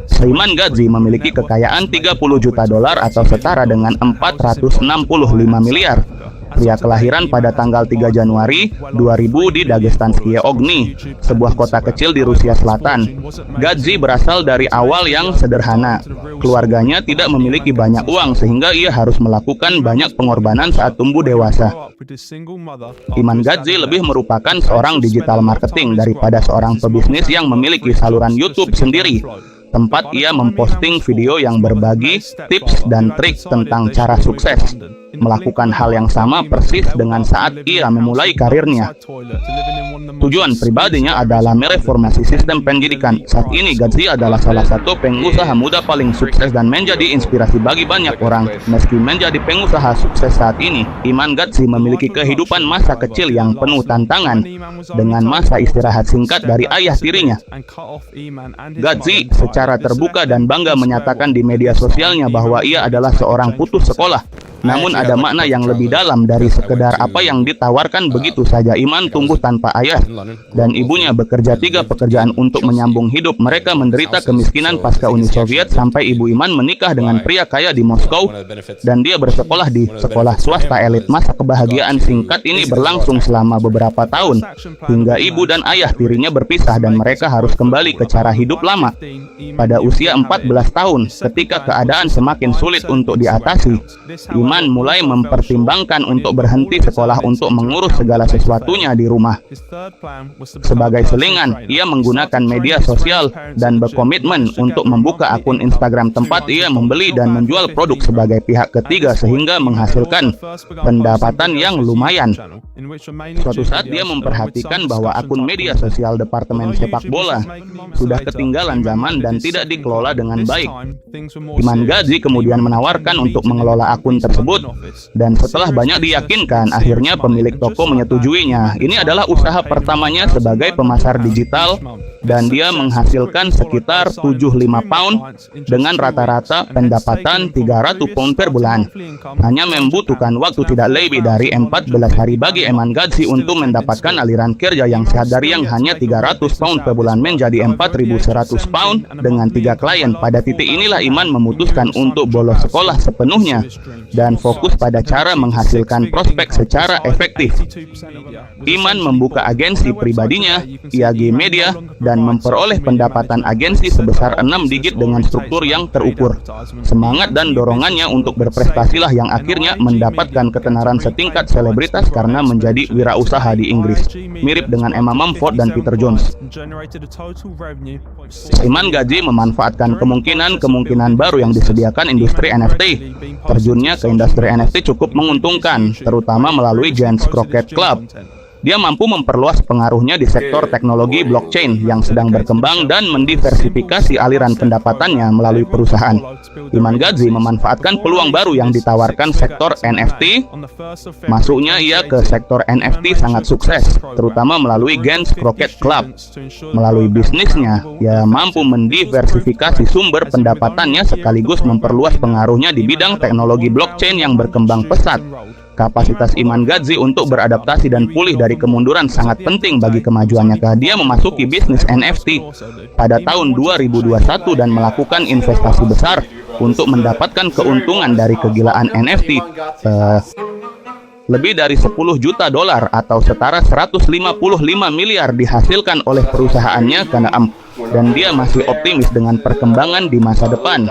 Saiman Gadzhi memiliki kekayaan 30 juta dolar atau setara dengan 465 miliar. Pria kelahiran pada tanggal 3 Januari 2000 di Dagestanskiye Ogni, sebuah kota kecil di Rusia Selatan. Gadzhi berasal dari awal yang sederhana. Keluarganya tidak memiliki banyak uang sehingga ia harus melakukan banyak pengorbanan saat tumbuh dewasa. Iman Gadzhi lebih merupakan seorang digital marketing daripada seorang pebisnis yang memiliki saluran YouTube sendiri, tempat ia memposting video yang berbagi tips dan trik tentang cara sukses. Melakukan hal yang sama persis dengan saat ia memulai karirnya. Tujuan pribadinya adalah mereformasi sistem pendidikan. Saat ini Gadzhi adalah salah satu pengusaha muda paling sukses dan menjadi inspirasi bagi banyak orang. Meski menjadi pengusaha sukses saat ini, Iman Gadzhi memiliki kehidupan masa kecil yang penuh tantangan, dengan masa istirahat singkat dari ayah tirinya. Gadzhi secara terbuka dan bangga menyatakan di media sosialnya bahwa ia adalah seorang putus sekolah. Namun ada makna yang lebih dalam dari sekedar apa yang ditawarkan begitu saja. Iman tumbuh tanpa ayah dan ibunya bekerja 3 pekerjaan untuk menyambung hidup. Mereka menderita kemiskinan pasca Uni Soviet sampai ibu Iman menikah dengan pria kaya di Moskow dan dia bersekolah di sekolah swasta elit. Masa kebahagiaan singkat ini berlangsung selama beberapa tahun hingga ibu dan ayah tirinya berpisah dan mereka harus kembali ke cara hidup lama. Pada usia 14 tahun, ketika keadaan semakin sulit untuk diatasi, Iman mulai mempertimbangkan untuk berhenti sekolah untuk mengurus segala sesuatunya di rumah. Sebagai selingan, ia menggunakan media sosial dan berkomitmen untuk membuka akun Instagram tempat ia membeli dan menjual produk sebagai pihak ketiga sehingga menghasilkan pendapatan yang lumayan. Suatu saat dia memperhatikan bahwa akun media sosial departemen sepak bola sudah ketinggalan zaman dan tidak dikelola dengan baik. Iman Gadzhi kemudian menawarkan untuk mengelola akun tersebut dan setelah banyak diyakinkan, akhirnya pemilik toko menyetujuinya. Ini adalah usaha pertamanya sebagai pemasar digital dan dia menghasilkan sekitar 75 pound dengan rata-rata pendapatan 300 pound per bulan. Hanya membutuhkan waktu tidak lebih dari 14 hari bagi Iman Gadzhi untuk mendapatkan aliran kerja yang sehat dari yang hanya 300 pound per bulan menjadi 4.100 pound dengan 3 klien. Pada titik inilah Iman memutuskan untuk bolos sekolah sepenuhnya dan fokus pada cara menghasilkan prospek secara efektif. Iman membuka agensi pribadinya, IAG Media, dan memperoleh pendapatan agensi sebesar 6 digit dengan struktur yang terukur. Semangat dan dorongannya untuk berprestasilah yang akhirnya mendapatkan ketenaran setingkat selebritas karena menjadi wirausaha di Inggris, mirip dengan Emma Mumford dan Peter Jones. Iman Gadzhi memanfaatkan kemungkinan baru yang disediakan industri NFT. Terjunnya ke industri NFT cukup menguntungkan, terutama melalui Giants Croquet Club. Dia mampu memperluas pengaruhnya di sektor teknologi blockchain yang sedang berkembang dan mendiversifikasi aliran pendapatannya melalui perusahaan. Iman Gadzhi memanfaatkan peluang baru yang ditawarkan sektor NFT. Masuknya ia ke sektor NFT sangat sukses, terutama melalui Giants Croquet Club. Melalui bisnisnya, ia mampu mendiversifikasi sumber pendapatannya sekaligus memperluas pengaruhnya di bidang teknologi blockchain yang berkembang pesat. Kapasitas Iman Gadzhi untuk beradaptasi dan pulih dari kemunduran sangat penting bagi kemajuannya. Dia memasuki bisnis NFT pada tahun 2021 dan melakukan investasi besar untuk mendapatkan keuntungan dari kegilaan NFT. Lebih dari 10 juta dolar atau setara 155 miliar dihasilkan oleh perusahaannya dan dia masih optimis dengan perkembangan di masa depan.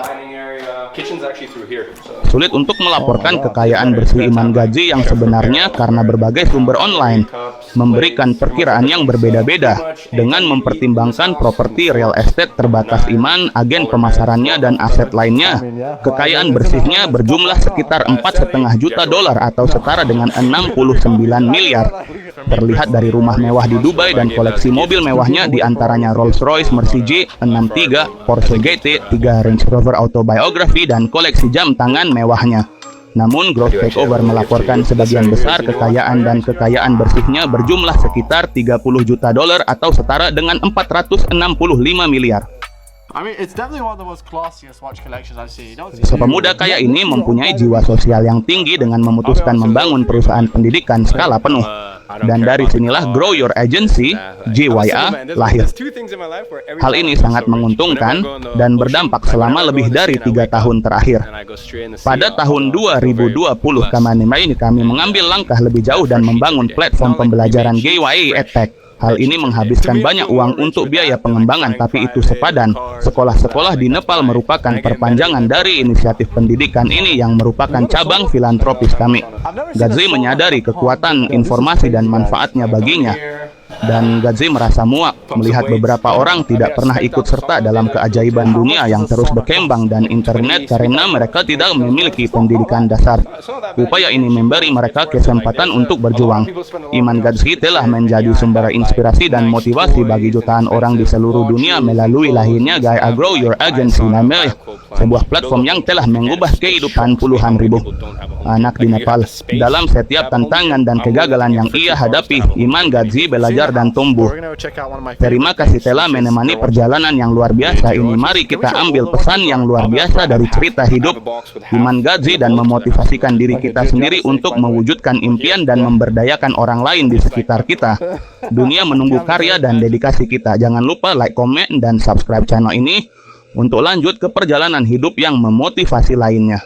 Sulit untuk melaporkan kekayaan bersih Iman Gadzhi yang sebenarnya karena berbagai sumber online memberikan perkiraan yang berbeda-beda. Dengan mempertimbangkan properti real estate terbatas Iman, agen pemasarannya dan aset lainnya, kekayaan bersihnya berjumlah sekitar 4,5 juta dolar atau setara dengan 69 miliar. Terlihat dari rumah mewah di Dubai dan koleksi mobil mewahnya diantaranya Rolls-Royce Mercedes G63, Porsche GT, 3 Range Rover Autobiography, dan koleksi jam tangan mewahnya. Namun Growth Takeover melaporkan sebagian besar kekayaan bersihnya berjumlah sekitar 30 juta dolar atau setara dengan 465 miliar. Pemuda kaya ini mempunyai jiwa sosial yang tinggi dengan memutuskan membangun perusahaan pendidikan skala penuh. Dan dari sinilah Grow Your Agency, GYA, lahir. Hal ini sangat menguntungkan dan berdampak selama lebih dari 3 tahun terakhir. Pada tahun 2020 kami mengambil langkah lebih jauh dan membangun platform pembelajaran GYA EdTech. Hal ini menghabiskan banyak uang untuk biaya pengembangan, tapi itu sepadan. Sekolah-sekolah di Nepal merupakan perpanjangan dari inisiatif pendidikan ini yang merupakan cabang filantropis kami. Gadzi menyadari kekuatan informasi dan manfaatnya baginya. Dan Gadzi merasa muak melihat beberapa orang tidak pernah ikut serta dalam keajaiban dunia yang terus berkembang dan internet karena mereka tidak memiliki pendidikan dasar. Upaya ini memberi mereka kesempatan untuk berjuang. Iman Gadzi telah menjadi sumber inspirasi dan motivasi bagi jutaan orang di seluruh dunia melalui lahirnya GYA Grow Your Agency, sebuah platform yang telah mengubah kehidupan puluhan ribu anak di Nepal. Dalam setiap tantangan dan kegagalan yang ia hadapi, Iman Gadzi belajar dan tumbuh. Terima kasih telah menemani perjalanan yang luar biasa ini. Mari kita ambil pesan yang luar biasa dari cerita hidup Iman Gadzi dan memotivasikan diri kita sendiri untuk mewujudkan impian dan memberdayakan orang lain di sekitar kita. Dunia menunggu karya dan dedikasi kita. Jangan lupa like, komen, dan subscribe channel ini untuk lanjut ke perjalanan hidup yang memotivasi lainnya.